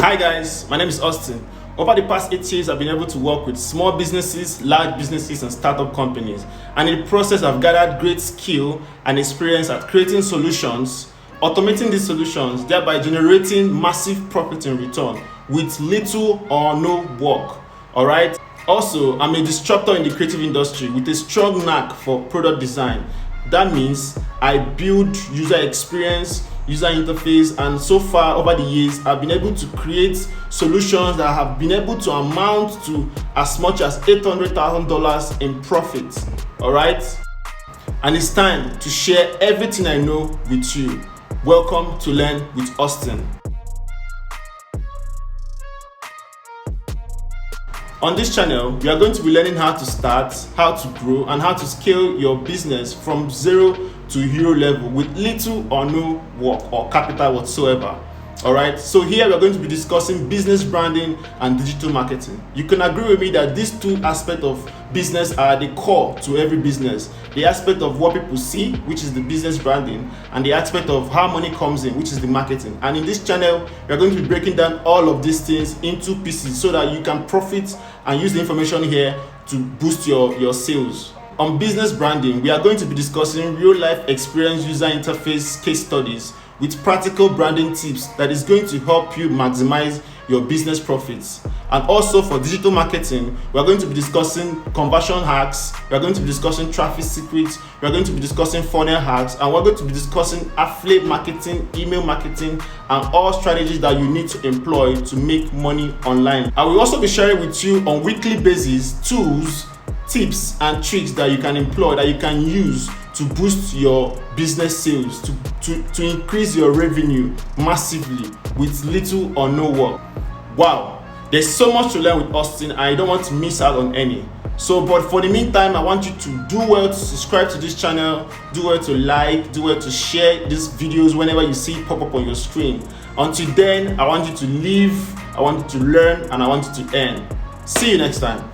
Hi guys, my name is Austin. Over the past 8 years, I've been able to work with small businesses, large businesses, and startup companies. And in the process, I've gathered great skill and experience at creating solutions, automating these solutions, thereby generating massive profit in return with little or no work. Alright? Also, I'm a disruptor in the creative industry with a strong knack for product design. That means I build user experience, user interface, and so far over the years I've been able to create solutions that have been able to amount to as much as $800,000 in profit. Alright? And it's time to share everything I know with you. Welcome to Learn with Austin. On this channel, we are going to be learning how to start, how to grow, and how to scale your business from zero to hero level with little or no work or capital whatsoever. Alright, so here we are going to be discussing business branding and digital marketing. You can agree with me that these two aspects of business are the core to every business. The aspect of what people see, which is the business branding, and the aspect of how money comes in, which is the marketing. And in this channel, we are going to be breaking down all of these things into pieces so that you can profit and use the information here to boost your sales. On business branding, we are going to be discussing real-life experience user interface case studies with practical branding tips that is going to help you maximize your business profits. And also for digital marketing, we are going to be discussing conversion hacks, we are going to be discussing traffic secrets, we are going to be discussing funnel hacks, and we're going to be discussing affiliate marketing, email marketing, and all strategies that you need to employ to make money online. I will also be sharing with you on weekly basis tools, tips, and tricks that you can employ, that you can use to boost your business sales, to increase your revenue massively with little or no work. Wow, there's so much to learn with Austin, and I don't want to miss out on any. But for the meantime, I want you to do well to subscribe to this channel, do well to like, do well to share these videos whenever you see it pop up on your screen. Until then, I want you to live, I want you to learn, and I want you to earn. See you next time.